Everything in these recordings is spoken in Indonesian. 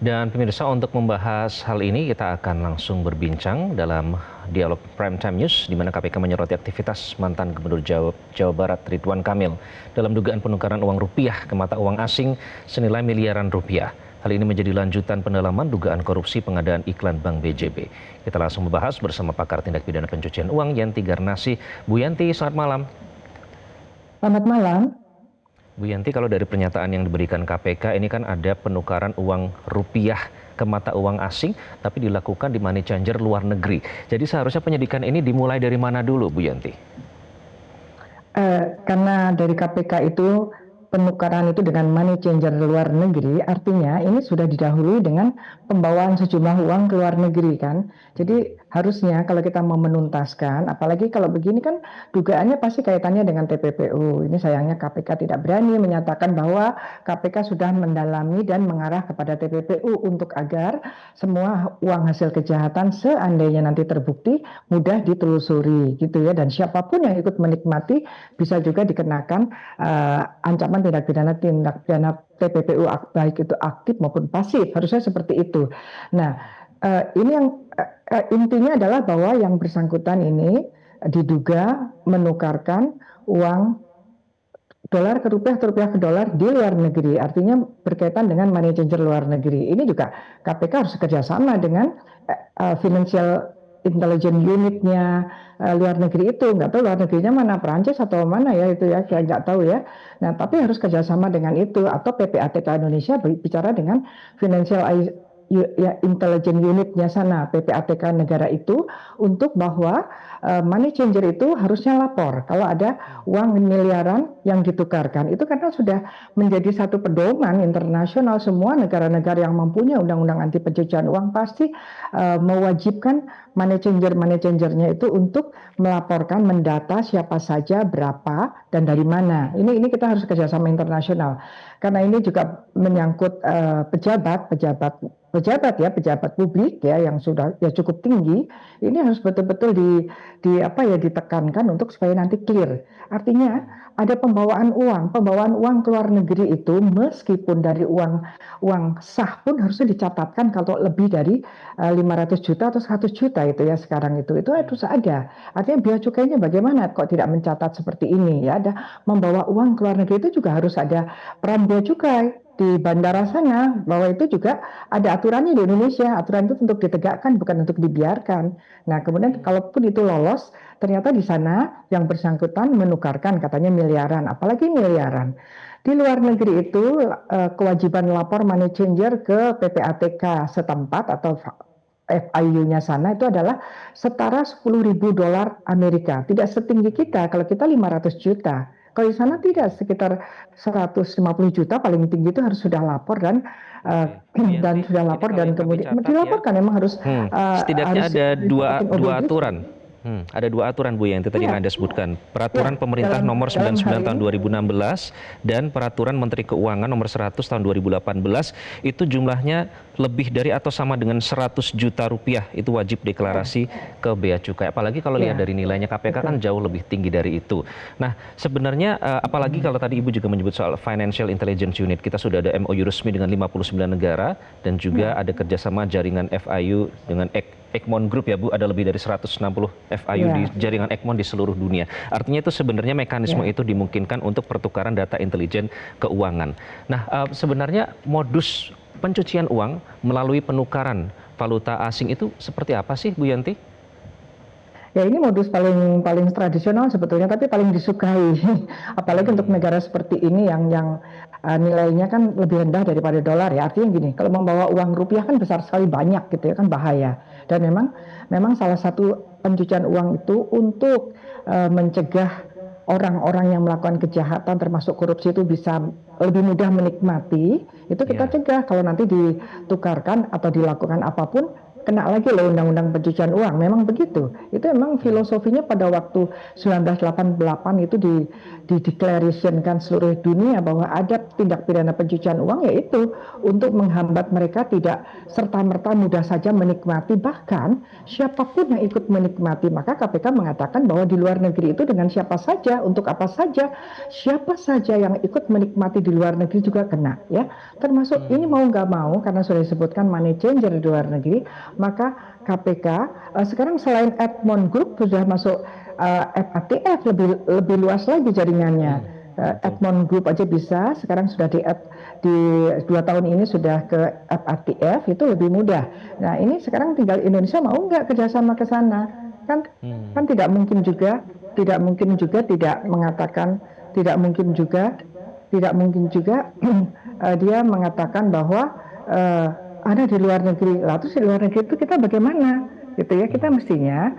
Dan pemirsa, untuk membahas hal ini kita akan langsung berbincang dalam dialog Prime Time News, di mana KPK menyoroti aktivitas mantan Gubernur Jawa Barat Ridwan Kamil dalam dugaan penukaran uang rupiah ke mata uang asing senilai miliaran rupiah. Hal ini menjadi lanjutan pendalaman dugaan korupsi pengadaan iklan Bank BJB. Kita langsung membahas bersama pakar tindak pidana pencucian uang Yanti Garnasi. Bu Yanti, selamat malam. Selamat malam. Bu Yanti, kalau dari pernyataan yang diberikan KPK ini kan ada penukaran uang rupiah ke mata uang asing, tapi dilakukan di money changer luar negeri. Jadi seharusnya penyidikan ini dimulai dari mana dulu, Bu Yanti? Karena dari KPK itu penukaran itu dengan money changer luar negeri, artinya ini sudah didahului dengan pembawaan sejumlah uang ke luar negeri kan. Jadi harusnya kalau kita mau menuntaskan, apalagi kalau begini kan dugaannya pasti kaitannya dengan TPPU. Ini sayangnya KPK tidak berani menyatakan bahwa KPK sudah mendalami dan mengarah kepada TPPU untuk agar semua uang hasil kejahatan seandainya nanti terbukti mudah ditelusuri gitu ya. Dan siapapun yang ikut menikmati bisa juga dikenakan ancaman tindak pidana TPPU, baik itu aktif maupun pasif, harusnya seperti itu. Nah, ini yang intinya adalah bahwa yang bersangkutan ini diduga menukarkan uang dolar ke rupiah atau rupiah ke dolar di luar negeri, artinya berkaitan dengan money changer luar negeri. Ini juga KPK harus kerjasama dengan financial intelligence unitnya luar negeri itu. Nggak tahu luar negerinya mana, Perancis atau mana ya itu ya, saya nggak tahu ya. Nah, tapi harus kerjasama dengan itu, atau PPATK Indonesia bicara dengan financial intelligence unitnya sana, PPATK negara itu, untuk bahwa money changer itu harusnya lapor kalau ada uang miliaran yang ditukarkan. Itu karena sudah menjadi satu pedoman internasional, semua negara-negara yang mempunyai undang-undang anti pencucian uang pasti mewajibkan money changernya itu untuk melaporkan, mendata siapa saja, berapa, dan dari mana. Ini kita harus kerjasama internasional. Karena ini juga menyangkut pejabat publik ya yang sudah ya cukup tinggi. Ini harus betul-betul ditekankan untuk supaya nanti clear. Artinya ada pembawaan uang ke luar negeri itu, meskipun dari uang sah pun harusnya dicatatkan kalau lebih dari 500 juta atau 100 juta itu ya sekarang itu harus ada. Artinya bea cukainya bagaimana kok tidak mencatat seperti ini ya. Ada membawa uang ke luar negeri itu juga harus ada peran bea cukai di bandara sana, bahwa itu juga ada aturannya di Indonesia. Aturan itu untuk ditegakkan, bukan untuk dibiarkan. Nah, kemudian kalaupun itu lolos, ternyata di sana yang bersangkutan menukarkan katanya miliaran, apalagi miliaran. Di luar negeri itu kewajiban lapor money changer ke PPATK setempat atau FIU-nya sana itu adalah setara $10.000 Amerika. Tidak setinggi kita, kalau kita 500 juta. Kalau di sana tidak, sekitar 150 juta paling tinggi itu harus sudah lapor dan sudah lapor dan kemudian dilaporkan memang harus setidaknya harus ada dua aturan. Ada dua aturan, Bu, yang tadi Anda sebutkan. Peraturan Pemerintah nomor 99 tahun 2016 dan Peraturan Menteri Keuangan nomor 100 tahun 2018, itu jumlahnya lebih dari atau sama dengan 100 juta rupiah, itu wajib deklarasi ke bea cukai. Apalagi kalau lihat dari nilainya KPK kan jauh lebih tinggi dari itu. Nah, sebenarnya apalagi kalau tadi Ibu juga menyebut soal Financial Intelligence Unit, kita sudah ada MOU resmi dengan 59 negara dan juga ada kerjasama jaringan FIU dengan Egmont Group ya, Bu, ada lebih dari 160 FIU di jaringan Egmont di seluruh dunia. Artinya itu sebenarnya mekanisme itu dimungkinkan untuk pertukaran data intelijen keuangan. Nah, sebenarnya modus pencucian uang melalui penukaran valuta asing itu seperti apa sih, Bu Yanti? Ya, ini modus paling tradisional sebetulnya, tapi paling disukai. Apalagi untuk negara seperti ini yang nilainya kan lebih rendah daripada dolar ya. Artinya gini, kalau membawa uang rupiah kan besar sekali, banyak gitu ya, kan bahaya. Dan memang salah satu pencucian uang itu untuk mencegah orang-orang yang melakukan kejahatan termasuk korupsi itu bisa lebih mudah menikmati, itu kita cegah kalau nanti ditukarkan atau dilakukan apapun kena lagi loh undang-undang pencucian uang. Memang begitu. Itu memang filosofinya pada waktu 1988 itu dideklarasikan seluruh dunia bahwa ada tindak pidana pencucian uang, yaitu untuk menghambat mereka tidak serta-merta mudah saja menikmati, bahkan siapapun yang ikut menikmati. Maka KPK mengatakan bahwa di luar negeri itu dengan siapa saja, untuk apa saja, siapa saja yang ikut menikmati di luar negeri juga kena, ya. Termasuk ini mau nggak mau, karena sudah disebutkan money changer di luar negeri, maka KPK sekarang selain Edmond Group sudah masuk FATF, lebih luas lagi jaringannya. Edmond Group aja bisa, sekarang sudah di 2 tahun ini sudah ke FATF, itu lebih mudah. Nah ini sekarang tinggal Indonesia mau nggak kerjasama ke sana, kan tidak mungkin juga tidak mengatakan, tidak mungkin juga dia mengatakan bahwa ada di luar negeri. Lalu terus di luar negeri itu kita bagaimana, gitu ya? Kita mestinya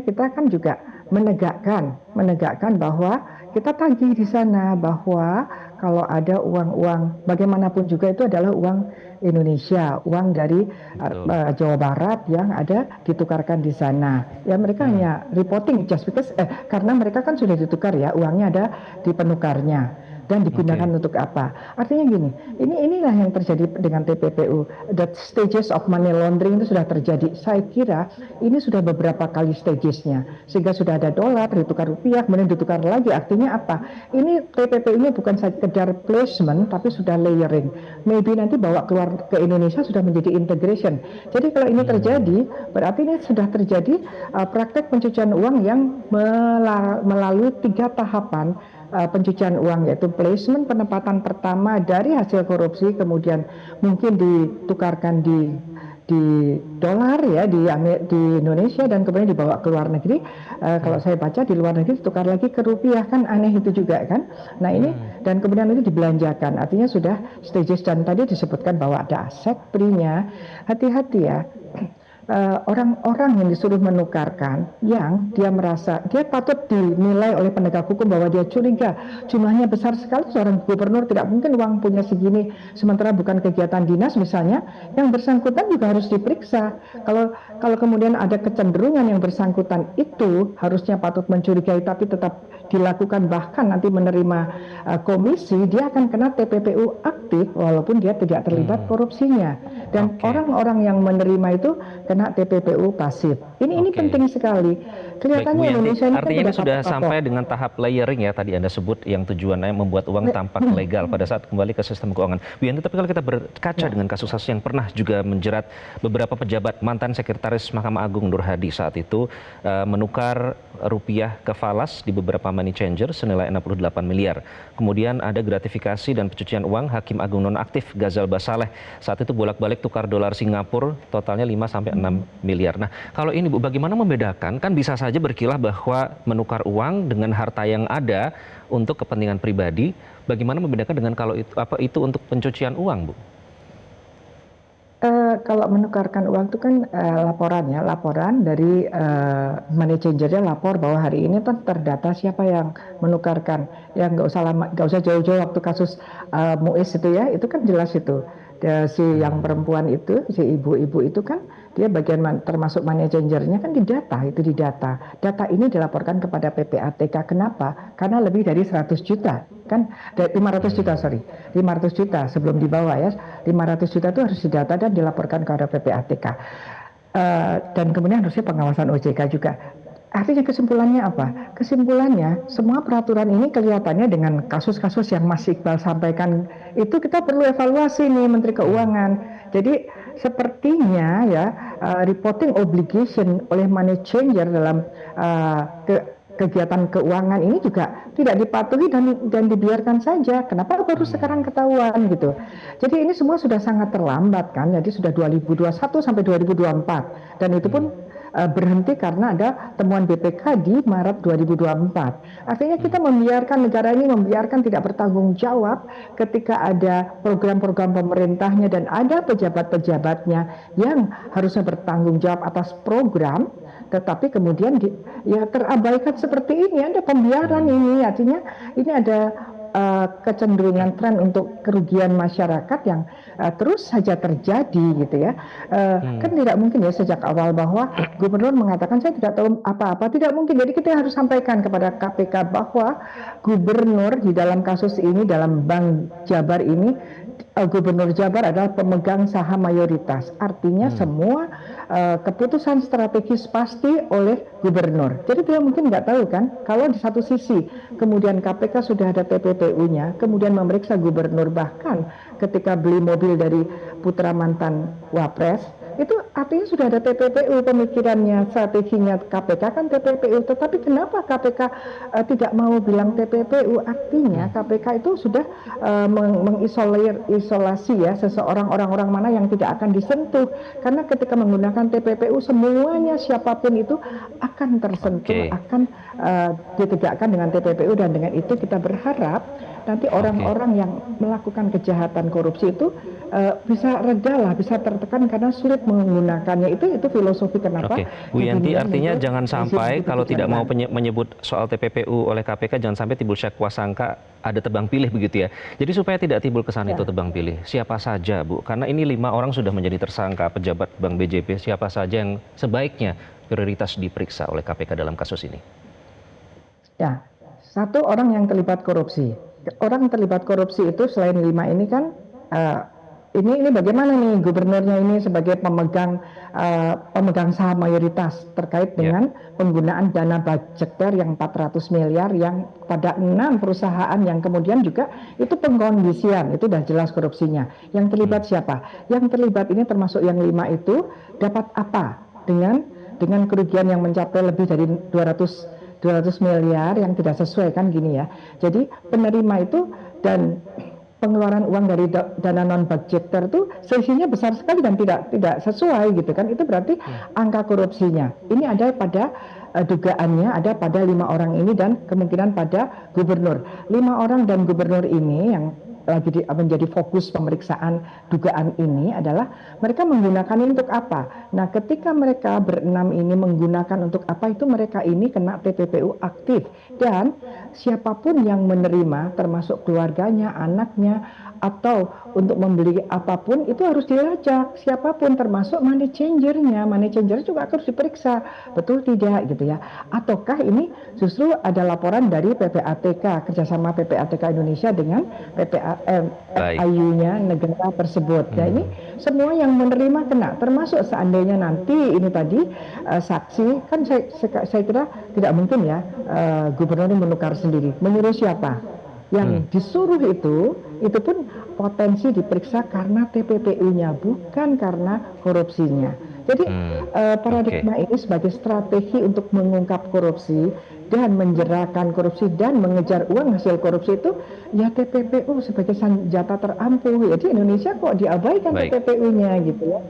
kita kan juga menegakkan bahwa kita tagih di sana bahwa kalau ada uang-uang bagaimanapun juga itu adalah uang Indonesia, uang dari Jawa Barat yang ada ditukarkan di sana. Ya mereka hanya reporting just because karena mereka kan sudah ditukar ya, uangnya ada di penukarnya dan digunakan untuk apa? Artinya gini, inilah yang terjadi dengan TPPU. The stages of money laundering itu sudah terjadi. Saya kira ini sudah beberapa kali stagesnya, sehingga sudah ada dolar ditukar rupiah, kemudian ditukar lagi. Artinya apa? Ini TPPU ini bukan sekedar placement, tapi sudah layering. Maybe nanti bawa keluar ke Indonesia sudah menjadi integration. Jadi kalau ini terjadi, berarti ini sudah terjadi praktek pencucian uang yang melalui 3 tahapan pencucian uang, yaitu placement, penempatan pertama dari hasil korupsi, kemudian mungkin ditukarkan di dolar ya di Indonesia, dan kemudian dibawa ke luar negeri. Kalau saya baca di luar negeri ditukar lagi ke rupiah, kan aneh itu juga kan. Nah ini dan kemudian itu dibelanjakan, artinya sudah stages. Dan tadi disebutkan bahwa ada aset prinya. Hati-hati ya. Orang-orang yang disuruh menukarkan, yang dia merasa dia patut dinilai oleh penegak hukum bahwa dia curiga jumlahnya besar sekali. Seorang gubernur tidak mungkin uang punya segini sementara bukan kegiatan dinas misalnya. Yang bersangkutan juga harus diperiksa. Kalau kemudian ada kecenderungan yang bersangkutan itu harusnya patut mencurigai tapi tetap dilakukan, bahkan nanti menerima komisi, dia akan kena TPPU aktif walaupun dia tidak terlibat korupsinya. Dan orang-orang yang menerima itu kena TPPU pasif. Ini penting sekali. Kelihatannya Indonesia ini artinya ini sudah sampai dengan tahap layering ya, tadi Anda sebut, yang tujuannya membuat uang tampak legal pada saat kembali ke sistem keuangan. Bu Yanti, tapi kalau kita berkaca dengan kasus-kasus yang pernah juga menjerat beberapa pejabat, mantan sekretaris Mahkamah Agung Nur Hadi saat itu menukar rupiah ke falas di beberapa money changer senilai 68 miliar. Kemudian ada gratifikasi dan pencucian uang Hakim Agung nonaktif Ghazal Basaleh. Saat itu bolak-balik tukar dolar Singapura totalnya 5 sampai 6 miliar. Nah, kalau ini Bu, bagaimana membedakan? Kan bisa saja berkilah bahwa menukar uang dengan harta yang ada untuk kepentingan pribadi. Bagaimana membedakan dengan kalau itu untuk pencucian uang, Bu? Kalau menukarkan uang itu kan laporan dari money changernya lapor bahwa hari ini kan terdata siapa yang menukarkan. Ya nggak usah jauh-jauh waktu kasus Muiz itu ya, itu kan jelas itu. Si yang perempuan itu, si ibu-ibu itu kan dia bagian termasuk money changernya kan didata. Data ini dilaporkan kepada PPATK. Kenapa? Karena lebih dari 100 juta kan, 500 juta sebelum dibawa ya, 500 juta itu harus didata dan dilaporkan kepada PPATK. Dan kemudian harusnya pengawasan OJK juga. Artinya kesimpulannya apa? Kesimpulannya semua peraturan ini kelihatannya dengan kasus-kasus yang Mas Iqbal sampaikan itu kita perlu evaluasi nih Menteri Keuangan. Jadi sepertinya ya reporting obligation oleh money changer dalam kegiatan keuangan ini juga tidak dipatuhi dan dibiarkan saja. Kenapa baru sekarang ketahuan gitu? Jadi ini semua sudah sangat terlambat kan. Jadi sudah 2021 sampai 2024 dan itu pun berhenti karena ada temuan BPK di Maret 2024. Artinya kita membiarkan negara ini tidak bertanggung jawab ketika ada program-program pemerintahnya dan ada pejabat-pejabatnya yang harusnya bertanggung jawab atas program, tetapi kemudian terabaikan seperti ini. Ada pembiaran ini, artinya ini ada kecenderungan tren untuk kerugian masyarakat yang terus saja terjadi gitu ya. Kan tidak mungkin ya sejak awal bahwa gubernur mengatakan saya tidak tahu apa-apa, tidak mungkin. Jadi kita harus sampaikan kepada KPK bahwa gubernur di dalam kasus ini, dalam Bank Jabar ini, Gubernur Jabar adalah pemegang saham mayoritas. Artinya semua keputusan strategis pasti oleh gubernur. Jadi dia mungkin nggak tahu kan, kalau di satu sisi kemudian KPK sudah ada TPPU-nya, kemudian memeriksa gubernur, bahkan ketika beli mobil dari putra mantan Wapres, itu artinya sudah ada TPPU, pemikirannya, strateginya KPK kan TPPU. Tetapi kenapa KPK tidak mau bilang TPPU? Artinya KPK itu sudah mengisolasi ya seseorang, orang-orang mana yang tidak akan disentuh. Karena ketika menggunakan TPPU semuanya siapapun itu akan tersentuh, akan ditegakkan dengan TPPU, dan dengan itu kita berharap nanti orang-orang yang melakukan kejahatan korupsi itu bisa reda lah, bisa tertekan karena sulit menggunakannya. Itu filosofi kenapa. Bu Yanti, artinya jangan sampai kalau tidak mau menyebut soal TPPU oleh KPK, jangan sampai timbul syakwa sangka ada tebang pilih begitu ya. Jadi supaya tidak timbul kesan itu tebang pilih, siapa saja Bu? Karena ini 5 orang sudah menjadi tersangka pejabat Bank BJP, siapa saja yang sebaiknya prioritas diperiksa oleh KPK dalam kasus ini? Ya, 1 orang yang terlibat korupsi. Orang terlibat korupsi itu selain 5 ini kan ini bagaimana nih gubernurnya ini sebagai pemegang saham mayoritas terkait dengan penggunaan dana budgeter yang 400 miliar yang pada 6 perusahaan yang kemudian juga itu pengkondisian, itu sudah jelas korupsinya. Yang terlibat siapa? Yang terlibat ini termasuk yang 5 itu dapat apa dengan kerugian yang mencapai lebih dari 200 miliar yang tidak sesuai kan gini ya. Jadi penerima itu dan pengeluaran uang dari dana non budgeter itu selisihnya besar sekali dan tidak sesuai gitu kan. Itu berarti angka korupsinya. Ini ada pada dugaannya ada pada 5 orang ini dan kemungkinan pada gubernur. 5 orang dan gubernur ini yang lagi menjadi fokus pemeriksaan dugaan ini adalah mereka menggunakan ini untuk apa. Nah, ketika mereka berenam ini menggunakan untuk apa, itu mereka ini kena TPPU aktif, dan siapapun yang menerima termasuk keluarganya, anaknya, atau untuk membeli apapun itu harus dilacak, siapapun termasuk money changernya. Money changer juga harus diperiksa, betul tidak gitu ya. Ataukah ini justru ada laporan dari PPATK, kerjasama PPATK Indonesia dengan FIU-nya negara tersebut. Nah, ini semua yang menerima kena, termasuk seandainya nanti ini tadi saksi, kan saya kira tidak mungkin ya gubernur ini menukar sendiri. Menyuruh siapa? Yang disuruh itu pun potensi diperiksa karena TPPU-nya, bukan karena korupsinya. Jadi paradigma ini sebagai strategi untuk mengungkap korupsi dan menjerakan korupsi dan mengejar uang hasil korupsi itu ya TPPU sebagai senjata terampuh. Ya di Indonesia kok diabaikan TPPU-nya gitu ya.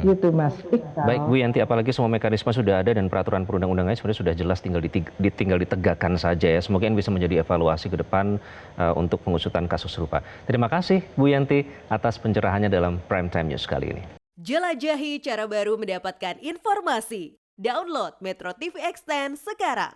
Gitu Mas Iqbal. Baik Bu Yanti, apalagi semua mekanisme sudah ada dan peraturan perundang-undangannya sebenarnya sudah jelas, tinggal ditegakkan saja ya. Semoga ini bisa menjadi evaluasi ke depan untuk pengusutan kasus serupa. Terima kasih Bu Yanti atas pencerahannya dalam Prime Time News kali ini. Jelajahi cara baru mendapatkan informasi. Download Metro TV Extend sekarang.